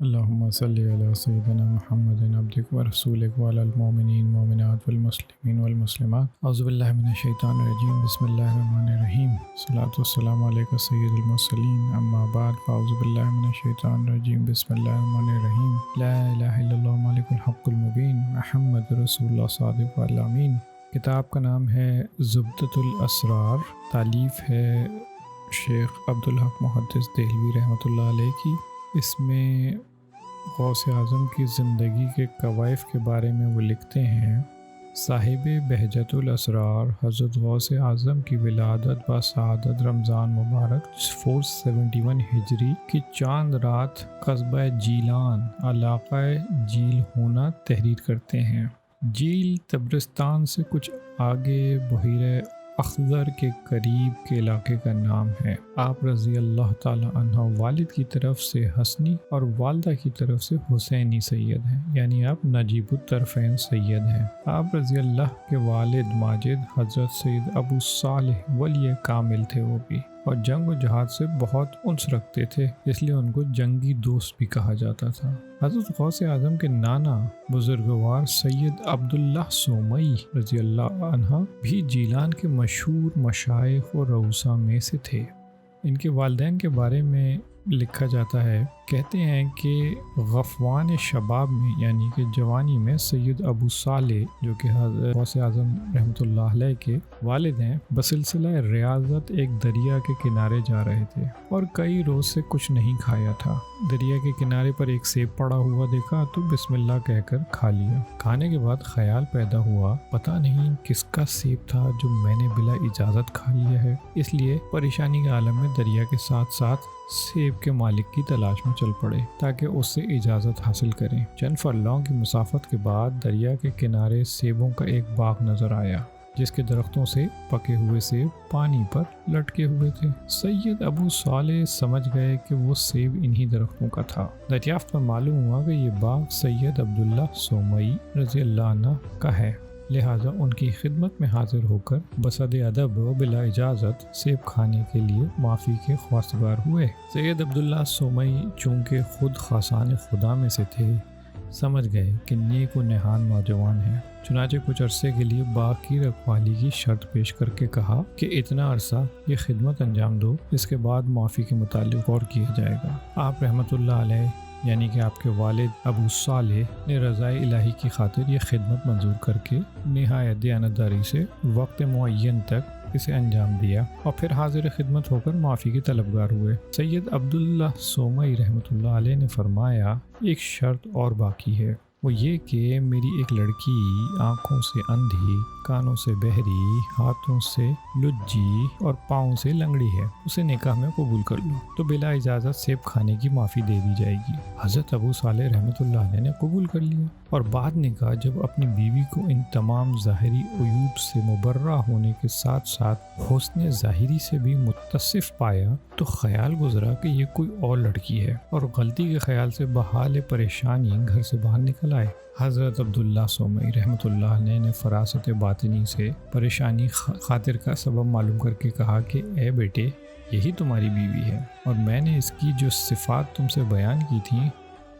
اللهم صل علی سیدنا محمد عبدک ورسولک وعلی المؤمنین والمؤمنات والمسلمین والمسلمات اعوذ باللہ من الشیطان الرجیم بسم اللہ الرحمن الرحیم الصلاۃ والسلام علیک سید المرسلین اما بعد فاعوذ باللہ من الشیطان الرجیم بسم اللہ الرحمن الرحیم لا الہ الا اللہ مالک الحق المبین محمد رسول اللہ صادق والامین۔ کتاب کا نام ہے زبدۃ-ال-آسار، تالیف ہے شیخ عبدالحق محدث دہلوی رحمۃ اللہ علیہ کی۔ اس میں غوث-اعظم کی زندگی کے کوائف کے بارے میں وہ لکھتے ہیں: صاحب بہجت الاسرار حضرت غوث-اعظم کی ولادت بسعادت رمضان مبارک 471 ہجری کی چاند رات قصبہ جیلان علاقہ جیل ہونا تحریر کرتے ہیں۔ جیل تبرستان سے کچھ آگے بحیرہ اخضر کے قریب کے علاقے کا نام ہے۔ آپ رضی اللہ تعالی عنہ والد کی طرف سے حسنی اور والدہ کی طرف سے حسینی سید ہیں، یعنی آپ نجیب الطرفین سید ہیں۔ آپ رضی اللہ کے والد ماجد حضرت سید ابو صالح ولی کامل تھے، وہ بھی، اور جنگ و جہاد سے بہت انس رکھتے تھے، اس لیے ان کو جنگی دوست بھی کہا جاتا تھا۔ حضرت غوث-اعظم کے نانا بزرگوار سید عبداللہ سومئی رضی اللہ عنہ بھی جیلان کے مشہور مشائخ و رؤسا میں سے تھے۔ ان کے والدین کے بارے میں لکھا جاتا ہے، کہتے ہیں کہ غفوان شباب میں یعنی کہ جوانی میں سید ابو صالح جو کہ حضرت غوث-اعظم رحمۃ اللہ علیہ کے والد ہیں، بسلسلہ ریاضت ایک دریا کے کنارے جا رہے تھے اور کئی روز سے کچھ نہیں کھایا تھا۔ دریا کے کنارے پر ایک سیب پڑا ہوا دیکھا تو بسم اللہ کہہ کر کھا لیا۔ کھانے کے بعد خیال پیدا ہوا، پتہ نہیں کس کا سیب تھا جو میں نے بلا اجازت کھا لیا ہے، اس لیے پریشانی کے عالم میں دریا کے ساتھ ساتھ سیب کے مالک کی تلاش میں چل پڑے تاکہ اس سے اجازت حاصل کریں۔ چند فرلانگ کی مسافت کے بعد دریا کے کنارے سیبوں کا ایک باغ نظر آیا جس کے درختوں سے پکے ہوئے سیب پانی پر لٹکے ہوئے تھے۔ سید ابو صالح سمجھ گئے کہ وہ سیب انہی درختوں کا تھا۔ دریافت پر معلوم ہوا کہ یہ باغ سید عبداللہ سومئی رضی اللہ عنہ کا ہے، لہٰذا ان کی خدمت میں حاضر ہو کر بصد ادب و بلا اجازت سیب کھانے کے لیے معافی کے خواستگار ہوئے۔ سید عبداللہ سومئی چونکہ خود خاصان خدا میں سے تھے، سمجھ گئے کہ نیک و نہان نوجوان ہیں، چنانچہ کچھ عرصے کے لیے باغ کی رکھوالی کی شرط پیش کر کے کہا کہ اتنا عرصہ یہ خدمت انجام دو، اس کے بعد معافی کے متعلق غور کیا جائے گا۔ آپ رحمۃ اللہ علیہ یعنی کہ آپ کے والد ابو صالح نے رضائے الہی کی خاطر یہ خدمت منظور کر کے نہایت دیانتداری سے وقت معین تک اسے انجام دیا اور پھر حاضر خدمت ہو کر معافی کے طلبگار ہوئے۔ سید عبداللہ سومئی رحمۃ اللہ علیہ نے فرمایا، ایک شرط اور باقی ہے، وہ یہ کہ میری ایک لڑکی آنکھوں سے اندھی، کانوں سے بہری، ہاتھوں سے لجی اور پاؤں سے لنگڑی ہے، اسے نکاح میں قبول کر لو تو بلا اجازت سیب کھانے کی معافی دے دی جائے گی۔ حضرت ابو صالح رحمۃ اللہ علیہ نے قبول کر لیا اور بعد نکاح جب اپنی بیوی کو ان تمام ظاہری عیوب سے مبرہ ہونے کے ساتھ ساتھ حسن ظاہری سے بھی متصف پایا تو خیال گزرا کہ یہ کوئی اور لڑکی ہے، اور غلطی کے خیال سے بحال پریشانی گھر سے باہر نکل آئے۔ حضرت عبداللہ سومئی رحمۃ اللہ علیہ نے فراست باطنی سے پریشانی خاطر کا سبب معلوم کر کے کہا کہ اے بیٹے، یہی تمہاری بیوی ہے، اور میں نے اس کی جو صفات تم سے بیان کی تھیں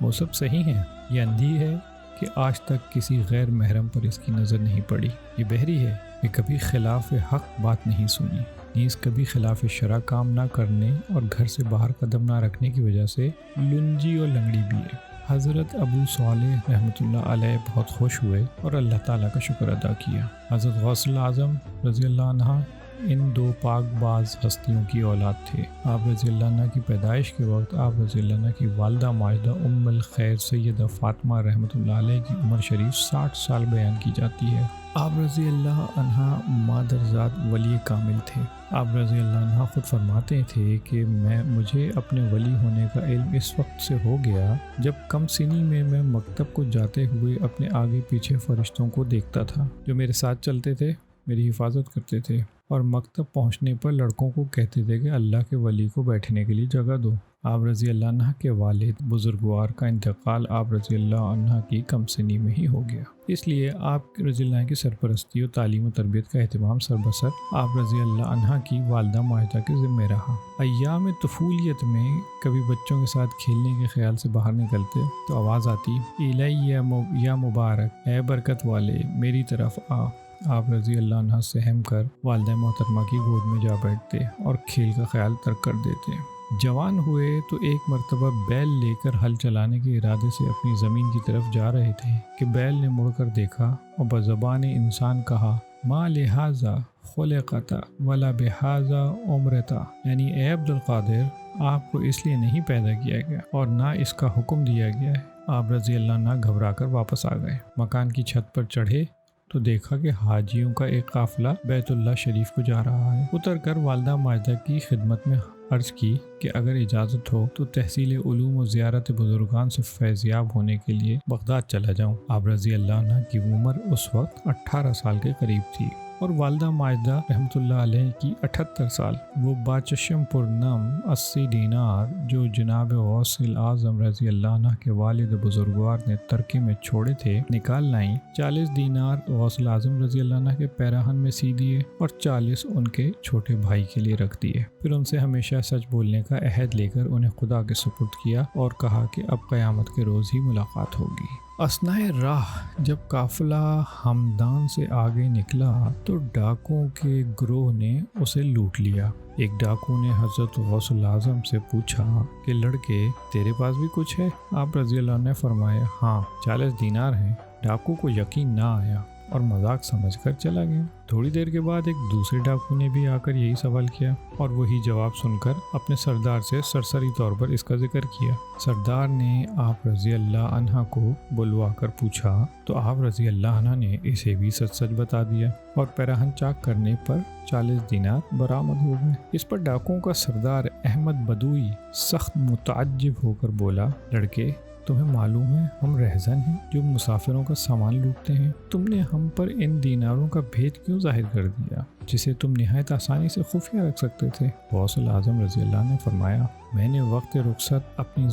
وہ سب صحیح ہیں۔ یہ اندھی ہے کہ آج تک کسی غیر محرم پر اس کی نظر نہیں پڑی، یہ بہری ہے کہ کبھی خلاف حق بات نہیں سنی، نیز کبھی خلاف شرع کام نہ کرنے اور گھر سے باہر قدم نہ رکھنے کی وجہ سے لنجی اور لنگڑی بھی ہے۔ حضرت ابو صالح رحمۃ اللہ علیہ بہت خوش ہوئے اور اللہ تعالیٰ کا شکر ادا کیا۔ حضرت غوث-اعظم رضی اللہ عنہ ان دو پاک باز ہستیوں کی اولاد تھے۔ آپ رضی اللہ عنہ کی پیدائش کے وقت آپ رضی اللہ عنہ کی والدہ ماجدہ ام الخیر سیدہ فاطمہ رحمۃ اللہ علیہ کی عمر شریف 60 سال بیان کی جاتی ہے۔ آپ رضی اللہ عنہ مادرزاد ولی کامل تھے۔ آپ رضی اللہ عنہ خود فرماتے تھے کہ مجھے اپنے ولی ہونے کا علم اس وقت سے ہو گیا جب کم سنی میں مکتب کو جاتے ہوئے اپنے آگے پیچھے فرشتوں کو دیکھتا تھا جو میرے ساتھ چلتے تھے، میری حفاظت کرتے تھے، اور مکتب پہنچنے پر لڑکوں کو کہتے تھے کہ اللہ کے ولی کو بیٹھنے کے لیے جگہ دو۔ آپ رضی اللہ عنہ کے والد بزرگوار کا انتقال آپ رضی اللہ عنہ کی کم سنی میں ہی ہو گیا، اس لیے آپ رضی اللہ عنہ کی سرپرستی و تعلیم و تربیت کا اہتمام سربسر آپ رضی اللہ عنہ کی والدہ معاہدہ کے ذمہ رہا۔ ایام طفولیت میں کبھی بچوں کے ساتھ کھیلنے کے خیال سے باہر نکلتے تو آواز آتی، الیہ یا مبارک، اے برکت والے میری طرف آ۔ آپ رضی اللہ عنہ سہم کر والدہ محترمہ کی گود میں جا بیٹھتے اور کھیل کا خیال ترک کر دیتے۔ جوان ہوئے تو ایک مرتبہ بیل لے کر ہل چلانے کے ارادے سے اپنی زمین کی طرف جا رہے تھے کہ بیل نے مڑ کر دیکھا اور بزبان انسان کہا، ما لہذا خلقت ولا بہذا عمرت، یعنی اے عبد القادر، آپ کو اس لیے نہیں پیدا کیا گیا اور نہ اس کا حکم دیا گیا ہے۔ آپ رضی اللہ عنہ گھبرا کر واپس آ گئے۔ مکان کی چھت پر چڑھے تو دیکھا کہ حاجیوں کا ایک قافلہ بیت اللہ شریف کو جا رہا ہے۔ اتر کر والدہ ماجدہ کی خدمت میں عرض کی کہ اگر اجازت ہو تو تحصیل علوم و زیارت بزرگان سے فیضیاب ہونے کے لیے بغداد چلا جاؤں۔ آپ رضی اللہ عنہ کی عمر اس وقت 18 سال کے قریب تھی اور والدہ ماجدہ رحمۃ اللہ علیہ کی 78 سال۔ وہ باچشم پرنم 80 دینار جو جناب غوث-ے-اعظم رضی اللہ عنہ کے والد بزرگوار نے ترکے میں چھوڑے تھے نکال لائیں۔ 40 دینار غوث-ے-اعظم رضی اللہ عنہ کے پیراہن میں سی دیے اور 40 ان کے چھوٹے بھائی کے لیے رکھ دیے۔ پھر ان سے ہمیشہ سچ بولنے کا عہد لے کر انہیں خدا کے سپرد کیا اور کہا کہ اب قیامت کے روز ہی ملاقات ہوگی۔ اثنائے راہ جب قافلہ ہمدان سے آگے نکلا تو ڈاکوؤں کے گروہ نے اسے لوٹ لیا۔ ایک ڈاکو نے حضرت غوث-ے-اعظم سے پوچھا کہ لڑکے تیرے پاس بھی کچھ ہے؟ آپ رضی اللہ عنہ نے فرمایا، ہاں 40 دینار ہیں۔ ڈاکو کو یقین نہ آیا اور مذاق سمجھ کر چلا گیا۔ تھوڑی دیر کے بعد ایک دوسرے ڈاکو نے بھی آ کر یہی سوال کیا اور وہی جواب سن کر اپنے سردار سے سرسری طور پر اس کا ذکر کیا۔ سردار نے آپ رضی اللہ عنہ کو بلوا کر پوچھا تو آپ رضی اللہ عنہ نے اسے بھی سچ سچ بتا دیا اور پیراہن چاک کرنے پر 40 دینار برآمد ہو گئے۔ اس پر ڈاکوؤں کا سردار احمد بدوئی سخت متعجب ہو کر بولا، لڑکے تمہیں معلوم ہے ہم رہزن ہیں جو مسافروں کا سامان لوٹتے ہیں، تم نے ہم پر ان دیناروں کا بھید کیوں ظاہر کر دیا جسے تم نہایت آسانی سے خفیہ رکھ سکتے تھے؟ غوث-ے-اعظم رضی اللہ عنہ نے فرمایا، میں نے وقت رخصت اپنی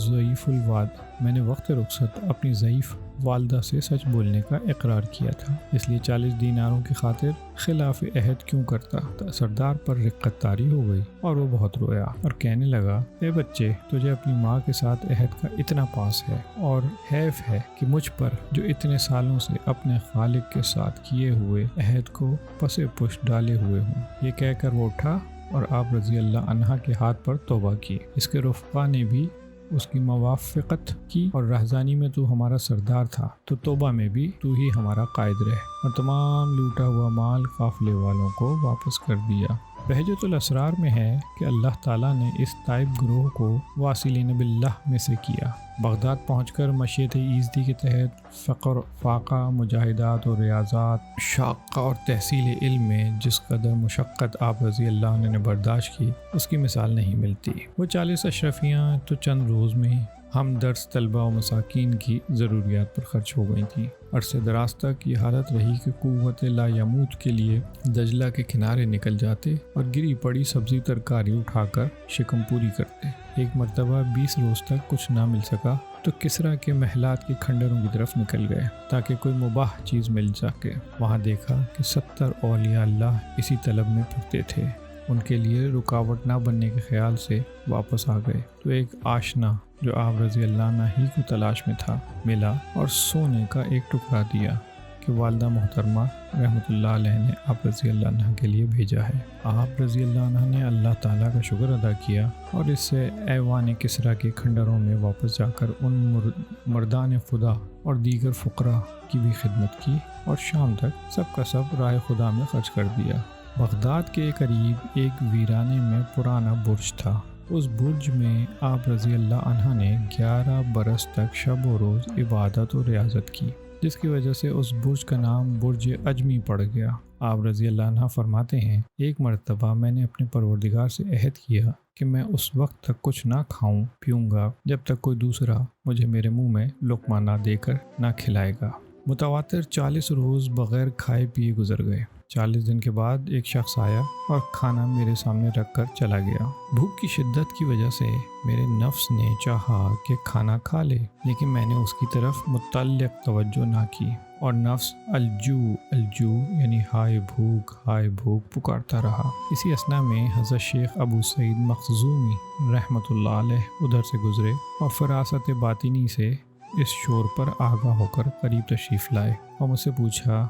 ضعیف والدہ سے سچ بولنے کا اقرار کیا تھا، اس لیے 40 دیناروں کی خاطر خلاف عہد کیوں کرتا؟ سردار پر رقت طاری ہو گئی اور وہ بہت رویا اور کہنے لگا، اے بچے تجھے اپنی ماں کے ساتھ عہد کا اتنا پاس ہے اور حیف ہے کہ مجھ پر جو اتنے سالوں سے اپنے خالق کے ساتھ کیے ہوئے عہد کو پس پشت ڈالے ہوئے ہوں۔ یہ کہہ کر وہ اٹھا اور آپ رضی اللہ عنہ کے ہاتھ پر توبہ کی۔ اس کے رفقا نے بھی اس کی موافقت کی اور رہزانی میں تو ہمارا سردار تھا تو توبہ میں بھی تو ہی ہمارا قائد رہ، اور تمام لوٹا ہوا مال قافلے والوں کو واپس کر دیا۔ بہجت-ال-اسرار میں ہے کہ اللہ تعالیٰ نے اس تائب گروہ کو واصلین باللہ میں سے کیا۔ بغداد پہنچ کر مشیت ایزدی کے تحت فقر، فاقہ، مجاہدات اور ریاضات شاقہ اور تحصیل علم میں جس قدر مشقت آپ رضی اللہ عنہ نے برداشت کی اس کی مثال نہیں ملتی۔ وہ 40 اشرفیاں تو چند روز میں ہم درس طلبہ و مساکین کی ضروریات پر خرچ ہو گئی تھیں۔ عرصے دراز تک یہ حالت رہی کہ قوت لا یموت کے لیے دجلہ کے کنارے نکل جاتے اور گری پڑی سبزی ترکاری اٹھا کر شکم پوری کرتے۔ ایک مرتبہ 20 روز تک کچھ نہ مل سکا تو کسریٰ کے محلات کے کھنڈروں کی طرف نکل گئے تاکہ کوئی مباح چیز مل سکے۔ وہاں دیکھا کہ 70 اولیاء اللہ اسی طلب میں پھرتے تھے۔ ان کے لیے رکاوٹ نہ بننے کے خیال سے واپس آ گئے تو ایک آشنا جو آپ رضی اللہ عنہ ہی کو تلاش میں تھا ملا اور سونے کا ایک ٹکڑا دیا کہ والدہ محترمہ رحمۃ اللہ علیہ نے آپ رضی اللہ عنہ کے لیے بھیجا ہے۔ آپ رضی اللہ عنہ نے اللہ تعالیٰ کا شکر ادا کیا اور اس سے ایوان کسریٰ کے کھنڈروں میں واپس جا کر ان مردان خدا اور دیگر فقراء کی بھی خدمت کی اور شام تک سب کا سب راہ خدا میں خرچ کر دیا۔ بغداد کے قریب ایک ویرانے میں پرانا برج تھا۔ اس برج میں آپ رضی اللہ عنہ نے 11 برس تک شب و روز عبادت و ریاضت کی، جس کی وجہ سے اس برج کا نام برج اعظمی پڑ گیا۔ آپ رضی اللہ عنہ فرماتے ہیں، ایک مرتبہ میں نے اپنے پروردگار سے عہد کیا کہ میں اس وقت تک کچھ نہ کھاؤں پیوں گا جب تک کوئی دوسرا مجھے میرے منہ میں لقمہ نہ دے کر نہ کھلائے گا۔ متواتر 40 روز بغیر کھائے پیے گزر گئے۔ 40 دن کے بعد ایک شخص آیا اور کھانا میرے سامنے رکھ کر چلا گیا۔ بھوک کی شدت کی وجہ سے میرے نفس نے چاہا کہ کھانا کھا لے، لیکن میں نے اس کی طرف متعلق توجہ نہ کی اور نفس الجو الجو یعنی ہائے بھوک پکارتا رہا۔ اسی اثناء میں حضرت شیخ ابو سعید مخزومی رحمۃ اللہ علیہ ادھر سے گزرے اور فراست باطنی سے اس شور پر آگاہ ہو کر قریب تشریف لائے اور مجھ سے پوچھا،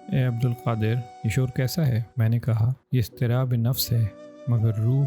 اے عبد القادر، یہ شور کیسا ہے؟ میں نے کہا، یہ اضطراب نفس ہے، مگر روح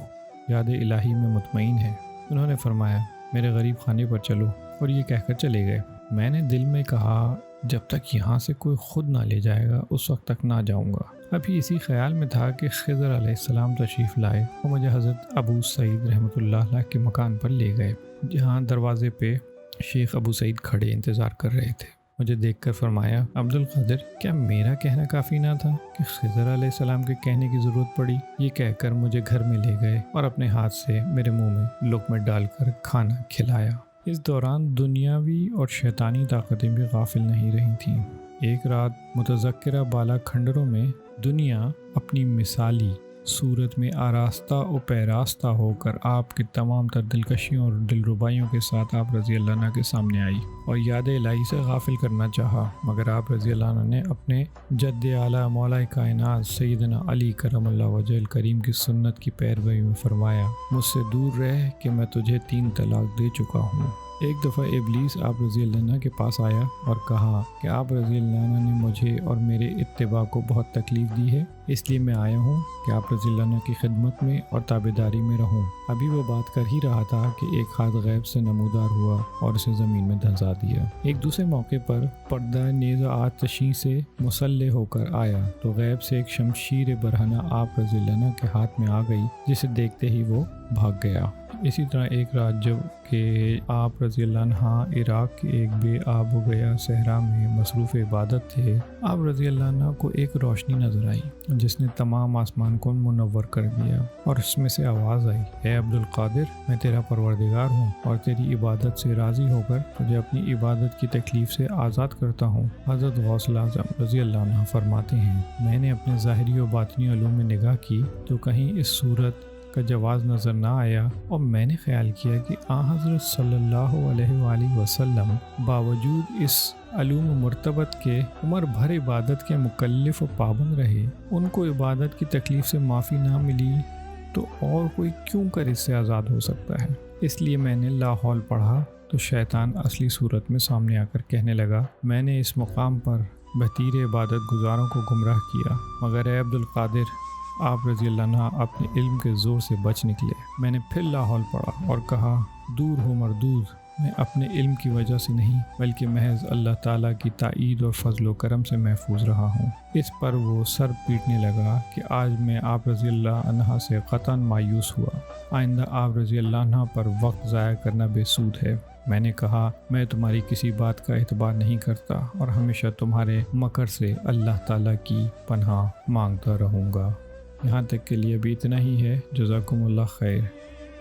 یاد الہی میں مطمئن ہے۔ انہوں نے فرمایا، میرے غریب خانے پر چلو، اور یہ کہہ کر چلے گئے۔ میں نے دل میں کہا، جب تک یہاں سے کوئی خود نہ لے جائے گا اس وقت تک نہ جاؤں گا۔ ابھی اسی خیال میں تھا کہ خضر علیہ السلام تشریف لائے اور مجھے حضرت ابو سعید رحمۃ اللہ علیہ کے مکان پر لے گئے، جہاں دروازے پہ شیخ ابو سعید کھڑے انتظار کر رہے تھے۔ مجھے دیکھ کر فرمایا، عبد القادر، کیا میرا کہنا کافی نہ تھا کہ خضر علیہ السلام کے کہنے کی ضرورت پڑی؟ یہ کہہ کر مجھے گھر میں لے گئے اور اپنے ہاتھ سے میرے منہ میں لقمے ڈال کر کھانا کھلایا۔ اس دوران دنیاوی اور شیطانی طاقتیں بھی غافل نہیں رہی تھیں۔ ایک رات متذکرہ بالا کھنڈروں میں دنیا اپنی مثالی صورت میں آراستہ و پیراستہ ہو کر آپ کی تمام تر دلکشیوں اور دلربائیوں کے ساتھ آپ رضی اللہ عنہ کے سامنے آئی اور یاد الہی سے غافل کرنا چاہا، مگر آپ رضی اللہ عنہ نے اپنے جد اعلیٰ مولا کائنات سیدنا علی کرم اللہ وجہ الکریم کی سنت کی پیروی میں فرمایا، مجھ سے دور رہ کہ میں تجھے 3 طلاق دے چکا ہوں۔ ایک دفعہ ابلیس آپ رضی اللہ عنہ کے پاس آیا اور کہا کہ آپ رضی اللہ عنہ نے مجھے اور میرے اتباع کو بہت تکلیف دی ہے، اس لیے میں آیا ہوں کہ آپ رضی اللہ عنہ کی خدمت میں اور تابعداری میں رہوں۔ ابھی وہ بات کر ہی رہا تھا کہ ایک ہاتھ غیب سے نمودار ہوا اور اسے زمین میں دھنسا دیا۔ ایک دوسرے موقع پر پردہ نیزہ آتشی سے مسلح ہو کر آیا تو غیب سے ایک شمشیر برہنہ آپ رضی اللہ عنہ کے ہاتھ میں آ گئی، جسے دیکھتے ہی وہ بھاگ گیا۔ اسی طرح ایک رات جب کہ آپ رضی اللہ عنہ عراق کے ایک بے آب و گیا صحرا میں مصروف عبادت تھے، آپ رضی اللہ عنہ کو ایک روشنی نظر آئی جس نے تمام آسمان کو منور کر دیا، اور اس میں سے آواز آئی، اے عبد القادر، میں تیرا پروردگار ہوں اور تیری عبادت سے راضی ہو کر تجھے اپنی عبادت کی تکلیف سے آزاد کرتا ہوں۔ حضرت غوث-ے-اعظم رضی اللہ عنہ فرماتے ہیں، میں نے اپنے ظاہری و باطنی علوم میں نگاہ کی تو کہیں اس صورت کا جواز نظر نہ آیا، اور میں نے خیال کیا کہ حضرت صلی اللہ علیہ وآلہ وسلم باوجود اس علوم مرتبط کے عمر بھر عبادت کے مکلف و پابند رہے، ان کو عبادت کی تکلیف سے معافی نہ ملی تو اور کوئی کیوں کر اس سے آزاد ہو سکتا ہے؟ اس لیے میں نے لا حول پڑھا تو شیطان اصلی صورت میں سامنے آ کر کہنے لگا، میں نے اس مقام پر بطیر عبادت گزاروں کو گمراہ کیا، مگر اے عبد القادر، آپ رضی اللہ عنہ اپنے علم کے زور سے بچ نکلے۔ میں نے پھر لا حول پڑھا اور کہا، دور ہو مردود، میں اپنے علم کی وجہ سے نہیں بلکہ محض اللہ تعالیٰ کی تائید اور فضل و کرم سے محفوظ رہا ہوں۔ اس پر وہ سر پیٹنے لگا کہ آج میں آپ رضی اللہ عنہ سے قطعاً مایوس ہوا، آئندہ آپ رضی اللہ عنہ پر وقت ضائع کرنا بے سود ہے۔ میں نے کہا، میں تمہاری کسی بات کا اعتبار نہیں کرتا اور ہمیشہ تمہارے مکر سے اللہ تعالیٰ کی پناہ مانگتا رہوں گا۔ یہاں تک کے لیے ابھی اتنا ہی ہے۔ جزاکم اللہ خیر۔